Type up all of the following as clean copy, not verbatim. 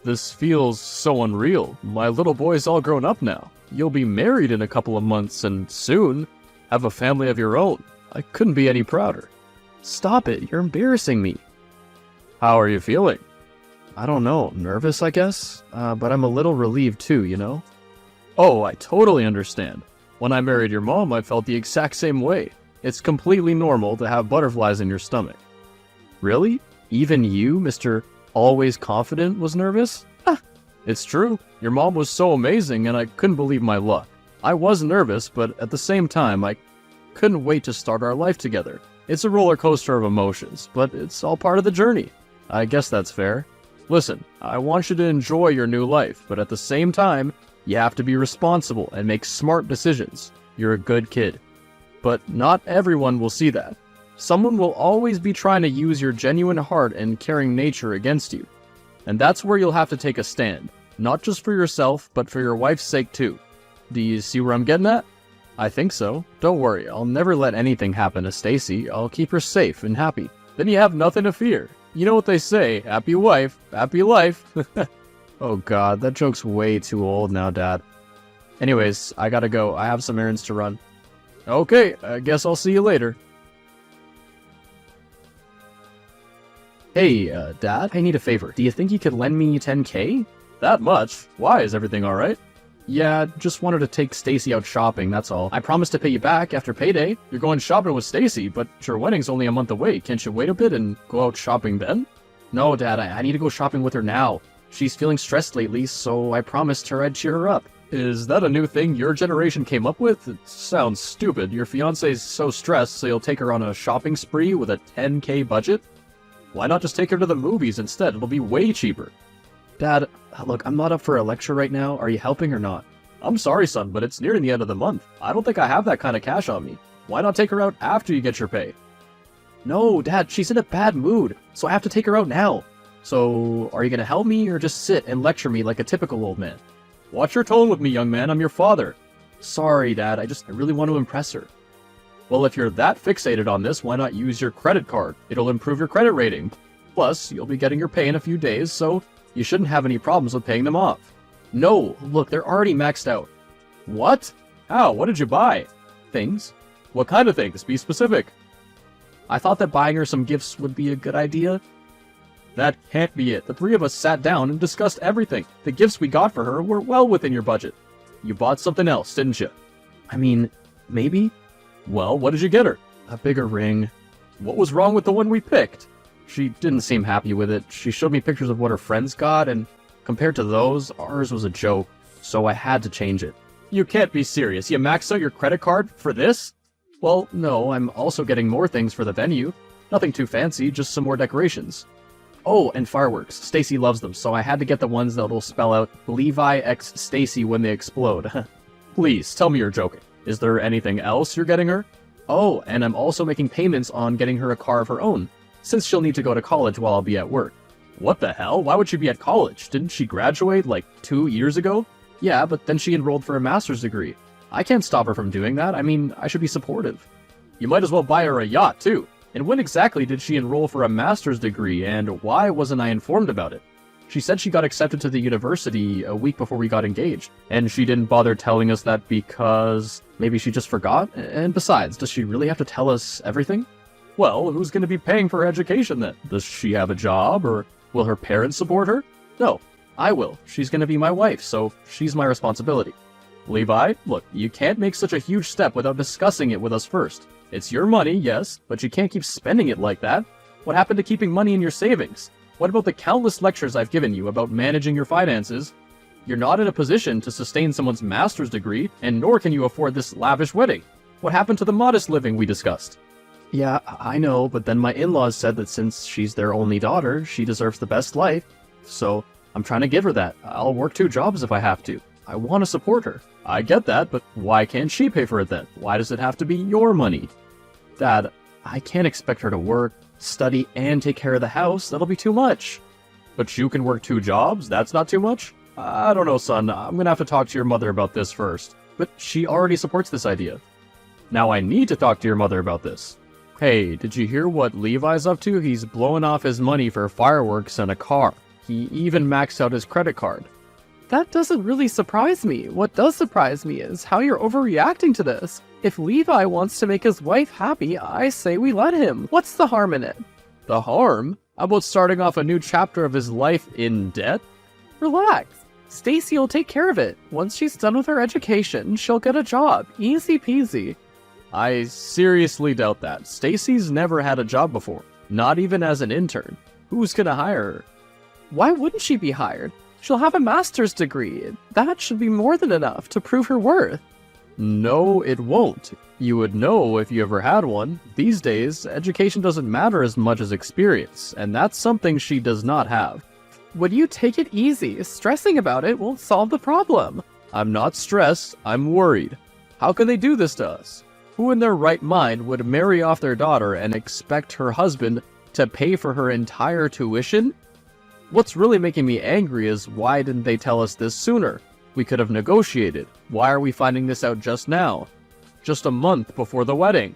This feels so unreal. My little boy's all grown up now. You'll be married in a couple of months and soon have a family of your own. I couldn't be any prouder. Stop it, you're embarrassing me. How are you feeling? I don't know, nervous I guess? But I'm a little relieved too, you know? Oh, I totally understand. When I married your mom, I felt the exact same way. It's completely normal to have butterflies in your stomach. Really? Even you, Mr. Always Confident, was nervous? It's true. Your mom was so amazing and I couldn't believe my luck. I was nervous, but at the same time, I couldn't wait to start our life together. It's a roller coaster of emotions, but it's all part of the journey. I guess that's fair. Listen, I want you to enjoy your new life, but at the same time, you have to be responsible and make smart decisions. You're a good kid. But not everyone will see that. Someone will always be trying to use your genuine heart and caring nature against you. And that's where you'll have to take a stand. Not just for yourself, but for your wife's sake too. Do you see where I'm getting at? I think so. Don't worry, I'll never let anything happen to Stacy. I'll keep her safe and happy. Then you have nothing to fear. You know what they say, happy wife, happy life. Oh god, that joke's way too old now, Dad. Anyways, I gotta go. I have some errands to run. Okay, I guess I'll see you later. Hey, Dad, I need a favor. Do you think you could lend me 10K? That much? Why, is everything alright? Yeah, just wanted to take Stacy out shopping, that's all. I promised to pay you back after payday. You're going shopping with Stacy, but your wedding's only a month away. Can't you wait a bit and go out shopping then? No, Dad, I need to go shopping with her now. She's feeling stressed lately, so I promised her I'd cheer her up. Is that a new thing your generation came up with? It sounds stupid. Your fiance's so stressed, so you'll take her on a shopping spree with a 10K budget? Why not just take her to the movies instead? It'll be way cheaper. Dad, look, I'm not up for a lecture right now. Are you helping or not? I'm sorry, son, but it's nearing the end of the month. I don't think I have that kind of cash on me. Why not take her out after you get your pay? No, Dad, she's in a bad mood, so I have to take her out now. So, are you gonna help me or just sit and lecture me like a typical old man? Watch your tone with me, young man. I'm your father. Sorry, Dad, I really want to impress her. Well, if you're that fixated on this, why not use your credit card? It'll improve your credit rating. Plus, you'll be getting your pay in a few days, so you shouldn't have any problems with paying them off. No, look, they're already maxed out. What? How? What did you buy? Things. What kind of things? Be specific. I thought that buying her some gifts would be a good idea. That can't be it. The three of us sat down and discussed everything. The gifts we got for her were well within your budget. You bought something else, didn't you? I mean, maybe? Well, what did you get her? A bigger ring. What was wrong with the one we picked? She didn't seem happy with it. She showed me pictures of what her friends got, and compared to those, ours was a joke, so I had to change it. You can't be serious. You maxed out your credit card for this? Well, no, I'm also getting more things for the venue. Nothing too fancy, just some more decorations. Oh, and fireworks. Stacy loves them, so I had to get the ones that'll spell out Levi X Stacy when they explode. Please, tell me you're joking. Is there anything else you're getting her? Oh, and I'm also making payments on getting her a car of her own, since she'll need to go to college while I'll be at work. What the hell? Why would she be at college? Didn't she graduate like 2 years ago? Yeah, but then she enrolled for a master's degree. I can't stop her from doing that. I mean, I should be supportive. You might as well buy her a yacht, too. And when exactly did she enroll for a master's degree, and why wasn't I informed about it? She said she got accepted to the university a week before we got engaged. And she didn't bother telling us that because... maybe she just forgot? And besides, does she really have to tell us everything? Well, who's going to be paying for her education then? Does she have a job, or will her parents support her? No, I will. She's going to be my wife, so she's my responsibility. Levi, look, you can't make such a huge step without discussing it with us first. It's your money, yes, but you can't keep spending it like that. What happened to keeping money in your savings? What about the countless lectures I've given you about managing your finances? You're not in a position to sustain someone's master's degree, and nor can you afford this lavish wedding. What happened to the modest living we discussed? Yeah, I know, but then my in-laws said that since she's their only daughter, she deserves the best life. So, I'm trying to give her that. I'll work 2 jobs if I have to. I want to support her. I get that, but why can't she pay for it then? Why does it have to be your money? Dad, I can't expect her to work, study, and take care of the house. That'll be too much. But you can work 2 jobs? That's not too much? I don't know, son. I'm gonna have to talk to your mother about this first. But she already supports this idea. Now I need to talk to your mother about this. Hey, did you hear what Levi's up to? He's blowing off his money for fireworks and a car. He even maxed out his credit card. That doesn't really surprise me. What does surprise me is how you're overreacting to this. If Levi wants to make his wife happy, I say we let him. What's the harm in it? The harm? How about starting off a new chapter of his life in debt? Relax. Stacy will take care of it. Once she's done with her education, she'll get a job. Easy peasy. I seriously doubt that. Stacy's never had a job before, not even as an intern. Who's gonna hire her? Why wouldn't she be hired? She'll have a master's degree. That should be more than enough to prove her worth. No, it won't. You would know if you ever had one. These days, education doesn't matter as much as experience, and that's something she does not have. Would you take it easy? Stressing about it won't solve the problem. I'm not stressed, I'm worried. How can they do this to us? Who in their right mind would marry off their daughter and expect her husband to pay for her entire tuition? What's really making me angry is why didn't they tell us this sooner? We could have negotiated. Why are we finding this out just now? Just a month before the wedding.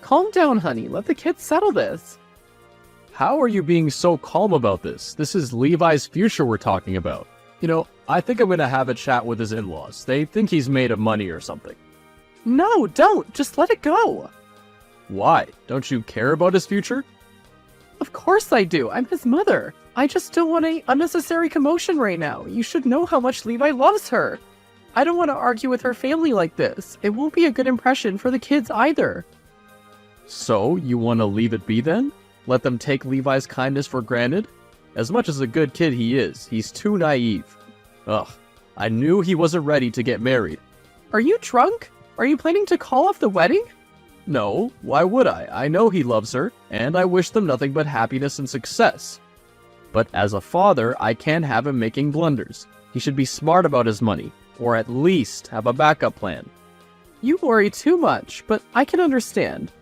Calm down, honey. Let the kids settle this. How are you being so calm about this? This is Levi's future we're talking about. You know, I think I'm gonna have a chat with his in-laws. They think he's made of money or something. No, don't. Just let it go. Why? Don't you care about his future? Of course I do. I'm his mother. I just don't want any unnecessary commotion right now. You should know how much Levi loves her. I don't want to argue with her family like this. It won't be a good impression for the kids either. So, you want to leave it be then? Let them take Levi's kindness for granted? As much as a good kid he is, he's too naive. Ugh, I knew he wasn't ready to get married. Are you drunk? Are you planning to call off the wedding? No, why would I? I know he loves her, and I wish them nothing but happiness and success. But as a father, I can't have him making blunders. He should be smart about his money, or at least have a backup plan. You worry too much, but I can understand.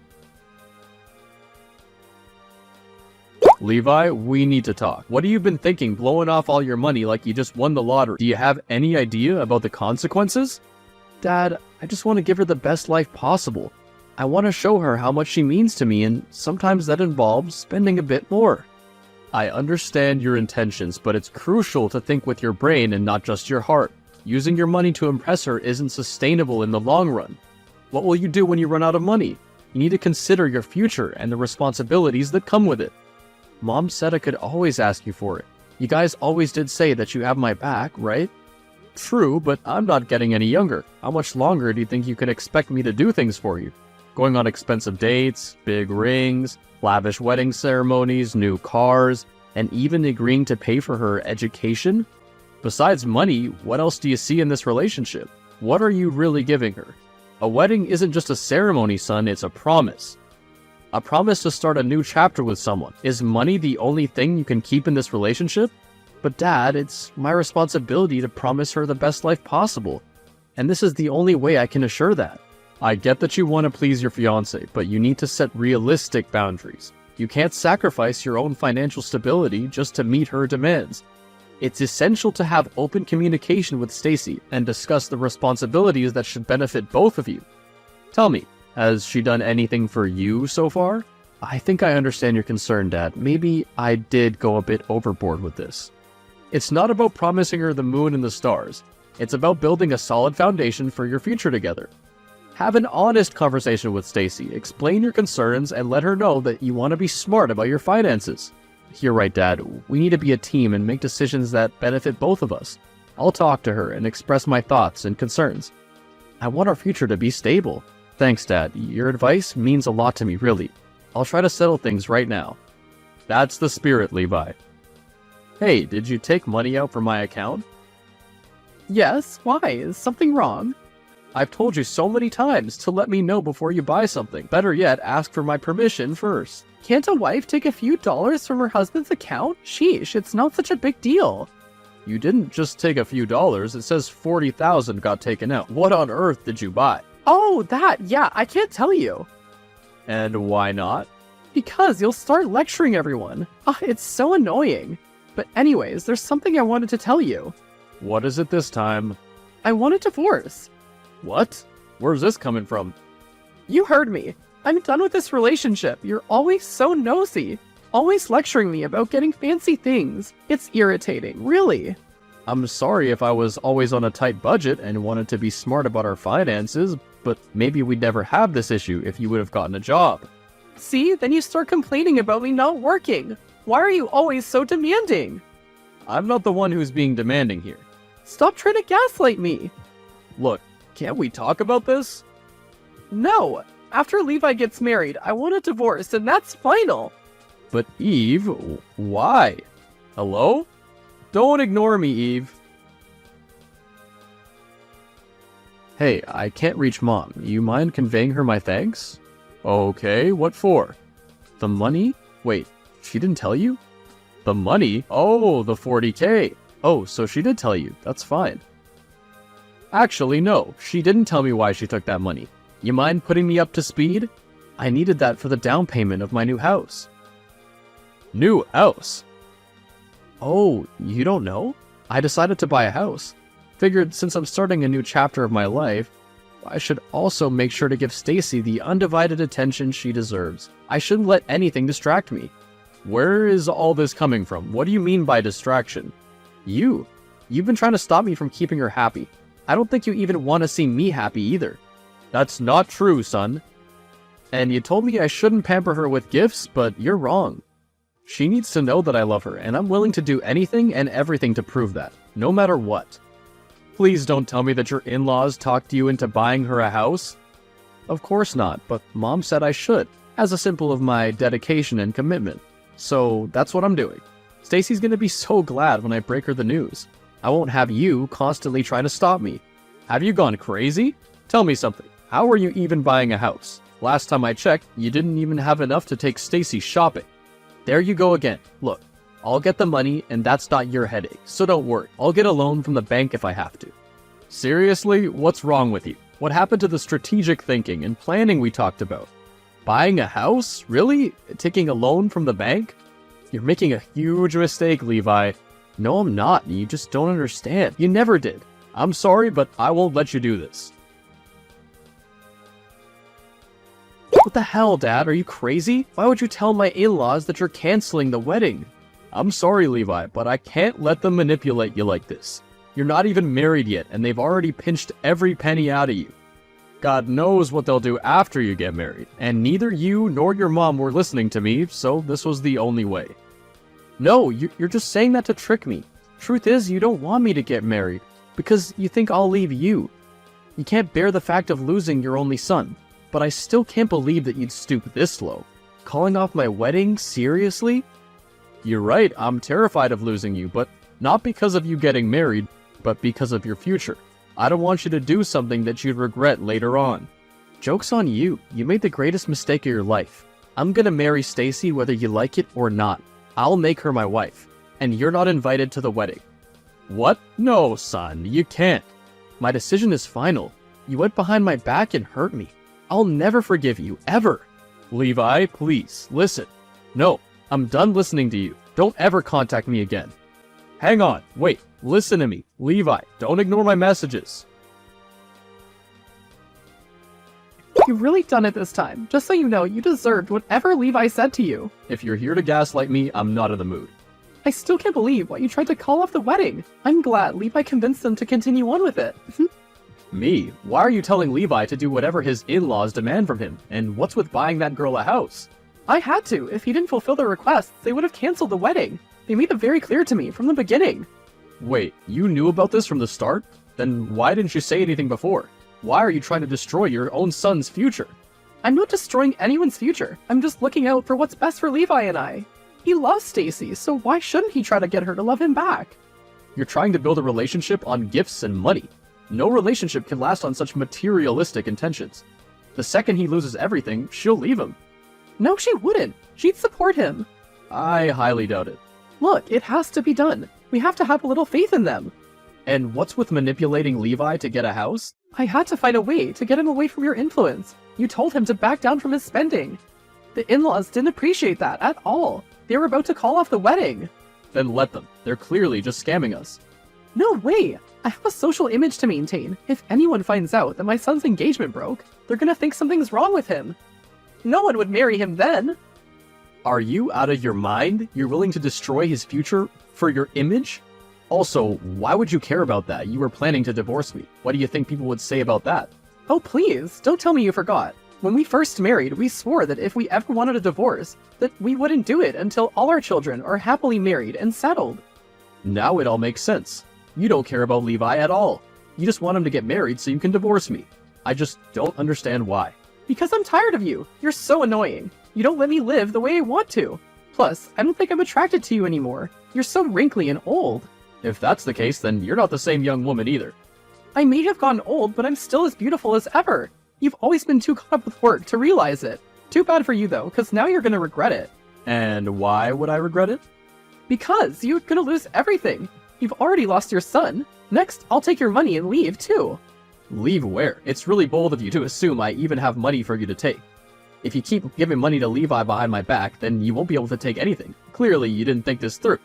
Levi, we need to talk. What have you been thinking blowing off all your money like you just won the lottery? Do you have any idea about the consequences? Dad, I just want to give her the best life possible. I want to show her how much she means to me, and sometimes that involves spending a bit more. I understand your intentions, but it's crucial to think with your brain and not just your heart. Using your money to impress her isn't sustainable in the long run. What will you do when you run out of money? You need to consider your future and the responsibilities that come with it. Mom said I could always ask you for it. You guys always did say that you have my back, right? True, but I'm not getting any younger. How much longer do you think you can expect me to do things for you? Going on expensive dates, big rings, lavish wedding ceremonies, new cars, and even agreeing to pay for her education? Besides money, what else do you see in this relationship? What are you really giving her? A wedding isn't just a ceremony, son, it's a promise. A promise to start a new chapter with someone. Is money the only thing you can keep in this relationship? But Dad, it's my responsibility to promise her the best life possible. And this is the only way I can assure that. I get that you want to please your fiance, but you need to set realistic boundaries. You can't sacrifice your own financial stability just to meet her demands. It's essential to have open communication with Stacy and discuss the responsibilities that should benefit both of you. Tell me, has she done anything for you so far? I think I understand your concern, Dad. Maybe I did go a bit overboard with this. It's not about promising her the moon and the stars. It's about building a solid foundation for your future together. Have an honest conversation with Stacy, explain your concerns, and let her know that you want to be smart about your finances. You're right, Dad. We need to be a team and make decisions that benefit both of us. I'll talk to her and express my thoughts and concerns. I want our future to be stable. Thanks, Dad. Your advice means a lot to me, really. I'll try to settle things right now. That's the spirit, Levi. Hey, did you take money out from my account? Yes, why? Is something wrong? I've told you so many times to let me know before you buy something. Better yet, ask for my permission first. Can't a wife take a few dollars from her husband's account? Sheesh, it's not such a big deal. You didn't just take a few dollars, it says 40,000 got taken out. What on earth did you buy? Oh, that, yeah, I can't tell you. And why not? Because you'll start lecturing everyone. It's so annoying. But anyways, there's something I wanted to tell you. What is it this time? I want a divorce. What? Where's this coming from? You heard me. I'm done with this relationship. You're always so nosy. Always lecturing me about getting fancy things. It's irritating, really. I'm sorry if I was always on a tight budget and wanted to be smart about our finances, but maybe we'd never have this issue if you would have gotten a job. See, then you start complaining about me not working. Why are you always so demanding? I'm not the one who's being demanding here. Stop trying to gaslight me. Look, can't we talk about this? No. After Levi gets married, I want a divorce, and that's final. But Eve, why? Hello? Don't ignore me, Eve. Hey, I can't reach Mom. You mind conveying her my thanks? Okay, what for? The money? Wait, she didn't tell you? The money? Oh, the 40K. Oh, so she did tell you. That's fine. Actually, no. She didn't tell me why she took that money. You mind putting me up to speed? I needed that for the down payment of my new house. New house? Oh, you don't know? I decided to buy a house. Figured since I'm starting a new chapter of my life, I should also make sure to give Stacy the undivided attention she deserves. I shouldn't let anything distract me. Where is all this coming from? What do you mean by distraction? You've been trying to stop me from keeping her happy. I don't think you even want to see me happy either. That's not true, son. And you told me I shouldn't pamper her with gifts, but you're wrong. She needs to know that I love her, and I'm willing to do anything and everything to prove that, no matter what. Please don't tell me that your in-laws talked you into buying her a house. Of course not, but Mom said I should, as a symbol of my dedication and commitment. So that's what I'm doing. Stacy's gonna be so glad when I break her the news. I won't have you constantly trying to stop me. Have you gone crazy? Tell me something. How are you even buying a house? Last time I checked, you didn't even have enough to take Stacy shopping. There you go again. Look, I'll get the money and that's not your headache, so don't worry. I'll get a loan from the bank if I have to. Seriously, what's wrong with you? What happened to the strategic thinking and planning we talked about? Buying a house? Really? Taking a loan from the bank? You're making a huge mistake, Levi. No, I'm not. You just don't understand. You never did. I'm sorry, but I won't let you do this. What the hell, Dad? Are you crazy? Why would you tell my in-laws that you're canceling the wedding? I'm sorry, Levi, but I can't let them manipulate you like this. You're not even married yet, and they've already pinched every penny out of you. God knows what they'll do after you get married, and neither you nor your mom were listening to me, so this was the only way. No, you're just saying that to trick me. Truth is, you don't want me to get married, because you think I'll leave you. You can't bear the fact of losing your only son. But I still can't believe that you'd stoop this low. Calling off my wedding? Seriously? You're right, I'm terrified of losing you, but not because of you getting married, but because of your future. I don't want you to do something that you'd regret later on. Joke's on you. You made the greatest mistake of your life. I'm gonna marry Stacy whether you like it or not. I'll make her my wife, and you're not invited to the wedding. What? No, son, you can't. My decision is final. You went behind my back and hurt me. I'll never forgive you, ever. Levi, please, listen. No, I'm done listening to you. Don't ever contact me again. Hang on, wait, listen to me. Levi, don't ignore my messages. You've really done it this time. Just so you know, you deserved whatever Levi said to you. If you're here to gaslight me, I'm not in the mood. I still can't believe why you tried to call off the wedding. I'm glad Levi convinced them to continue on with it. Me? Why are you telling Levi to do whatever his in-laws demand from him? And what's with buying that girl a house? I had to. If he didn't fulfill their requests, they would have canceled the wedding. They made it very clear to me from the beginning. Wait, you knew about this from the start? Then why didn't you say anything before? Why are you trying to destroy your own son's future? I'm not destroying anyone's future. I'm just looking out for what's best for Levi and I. He loves Stacy, so why shouldn't he try to get her to love him back? You're trying to build a relationship on gifts and money. No relationship can last on such materialistic intentions. The second he loses everything, she'll leave him. No, she wouldn't. She'd support him. I highly doubt it. Look, it has to be done. We have to have a little faith in them. And what's with manipulating Levi to get a house? I had to find a way to get him away from your influence. You told him to back down from his spending. The in-laws didn't appreciate that at all. They were about to call off the wedding. Then let them. They're clearly just scamming us. No way! I have a social image to maintain. If anyone finds out that my son's engagement broke, they're gonna think something's wrong with him. No one would marry him then. Are you out of your mind? You're willing to destroy his future for your image? Also, why would you care about that? You were planning to divorce me. What do you think people would say about that? Oh please, don't tell me you forgot. When we first married, we swore that if we ever wanted a divorce, that we wouldn't do it until all our children are happily married and settled. Now it all makes sense. You don't care about Levi at all. You just want him to get married so you can divorce me. I just don't understand why. Because I'm tired of you. You're so annoying. You don't let me live the way I want to. Plus, I don't think I'm attracted to you anymore. You're so wrinkly and old. If that's the case, then you're not the same young woman either. I may have gotten old, but I'm still as beautiful as ever. You've always been too caught up with work to realize it. Too bad for you though, because now you're gonna regret it. And why would I regret it? Because you're gonna lose everything. You've already lost your son. Next, I'll take your money and leave too. Leave where? It's really bold of you to assume I even have money for you to take. If you keep giving money to Levi behind my back, then you won't be able to take anything. Clearly, you didn't think this through.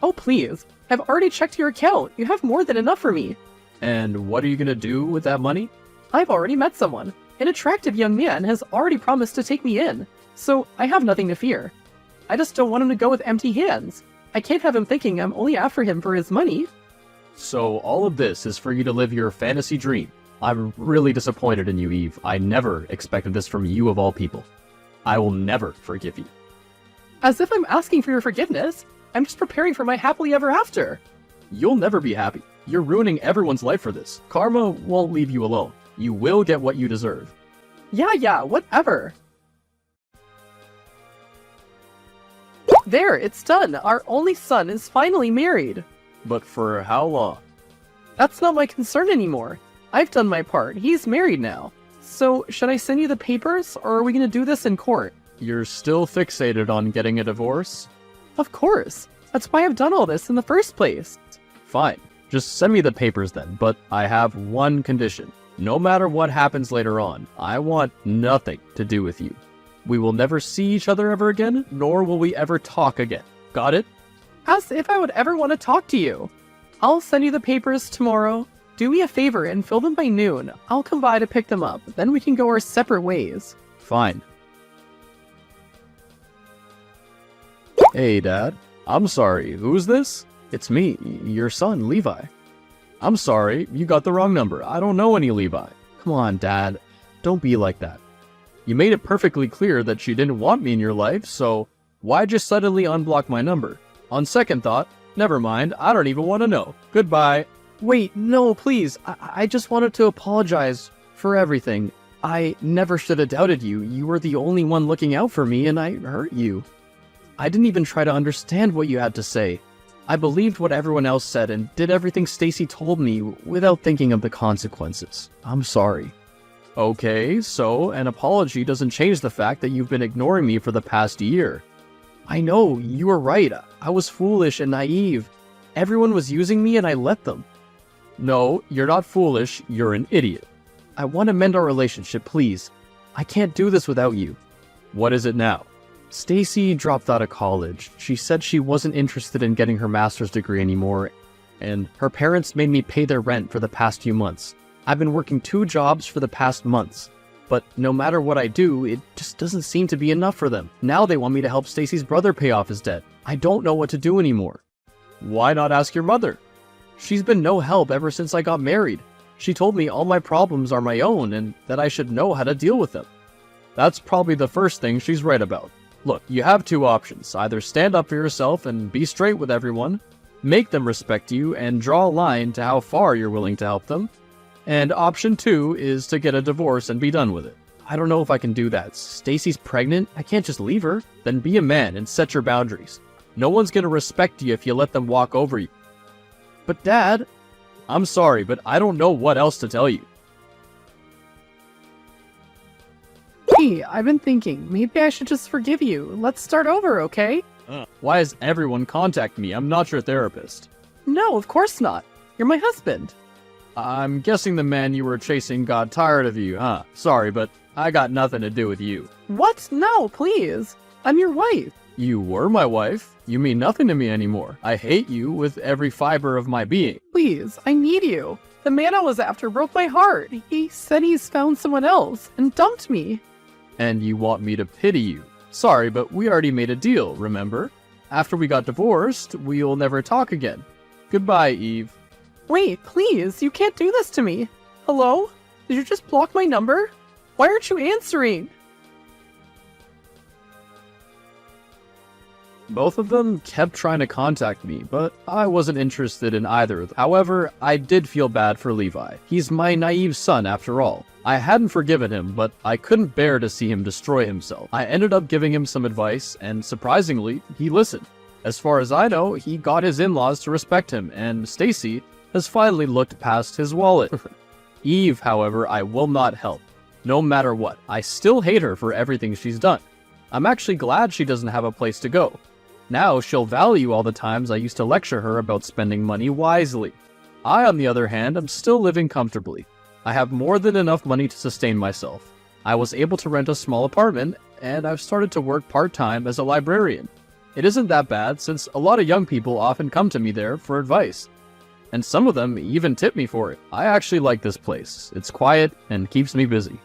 Oh please, I've already checked your account. You have more than enough for me. And what are you gonna do with that money? I've already met someone. An attractive young man has already promised to take me in, so I have nothing to fear. I just don't want him to go with empty hands. I can't have him thinking I'm only after him for his money. So all of this is for you to live your fantasy dream. I'm really disappointed in you, Eve. I never expected this from you of all people. I will never forgive you. As if I'm asking for your forgiveness. I'm just preparing for my happily ever after. You'll never be happy. You're ruining everyone's life for this. Karma won't leave you alone. You will get what you deserve. Yeah, whatever. There, it's done. Our only son is finally married. But for how long? That's not my concern anymore. I've done my part. He's married now. So, should I send you the papers, or are we gonna do this in court? You're still fixated on getting a divorce? Of course. That's why I've done all this in the first place. Fine. Just send me the papers then, but I have one condition. No matter what happens later on, I want nothing to do with you. We will never see each other ever again, nor will we ever talk again. Got it? As if I would ever want to talk to you. I'll send you the papers tomorrow. Do me a favor and fill them by noon. I'll come by to pick them up. Then we can go our separate ways. Fine. Hey, Dad. I'm sorry. Who's this? It's me, your son, Levi. I'm sorry. You got the wrong number. I don't know any Levi. Come on, Dad. Don't be like that. You made it perfectly clear that you didn't want me in your life, so why just suddenly unblock my number? On second thought, never mind. I don't even want to know. Goodbye. Wait, no, please. I just wanted to apologize for everything. I never should have doubted you. You were the only one looking out for me, and I hurt you. I didn't even try to understand what you had to say. I believed what everyone else said and did everything Stacy told me without thinking of the consequences. I'm sorry. Okay, so an apology doesn't change the fact that you've been ignoring me for the past year. I know, you were right. I was foolish and naive. Everyone was using me and I let them. No, you're not foolish, you're an idiot. I want to mend our relationship, please. I can't do this without you. What is it now? Stacy dropped out of college. She said she wasn't interested in getting her master's degree anymore, and her parents made me pay their rent for the past few months. I've been working 2 jobs for the past months, but no matter what I do, it just doesn't seem to be enough for them. Now they want me to help Stacy's brother pay off his debt. I don't know what to do anymore. Why not ask your mother? She's been no help ever since I got married. She told me all my problems are my own and that I should know how to deal with them. That's probably the first thing she's right about. Look, you have 2 options. Either stand up for yourself and be straight with everyone, make them respect you, and draw a line to how far you're willing to help them. And option 2 is to get a divorce and be done with it. I don't know if I can do that. Stacy's pregnant. I can't just leave her. Then be a man and set your boundaries. No one's gonna respect you if you let them walk over you. But Dad, I'm sorry, but I don't know what else to tell you. Hey, I've been thinking, maybe I should just forgive you. Let's start over, okay? Why is everyone contacting me? I'm not your therapist. No, of course not. You're my husband. I'm guessing the man you were chasing got tired of you, huh? Sorry, but I got nothing to do with you. What? No, please. I'm your wife. You were my wife. You mean nothing to me anymore. I hate you with every fiber of my being. Please, I need you. The man I was after broke my heart. He said he's found someone else and dumped me. And you want me to pity you. Sorry, but we already made a deal, remember? After we got divorced, we'll never talk again. Goodbye, Eve. Wait, please, you can't do this to me. Hello? Did you just block my number? Why aren't you answering? Both of them kept trying to contact me, but I wasn't interested in either of them. However, I did feel bad for Levi. He's my naive son after all. I hadn't forgiven him, but I couldn't bear to see him destroy himself. I ended up giving him some advice, and surprisingly, he listened. As far as I know, he got his in-laws to respect him, and Stacy has finally looked past his wallet. Eve, however, I will not help. No matter what, I still hate her for everything she's done. I'm actually glad she doesn't have a place to go. Now she'll value all the times I used to lecture her about spending money wisely. I, on the other hand, am still living comfortably. I have more than enough money to sustain myself. I was able to rent a small apartment, and I've started to work part-time as a librarian. It isn't that bad, since a lot of young people often come to me there for advice. And some of them even tip me for it. I actually like this place. It's quiet and keeps me busy.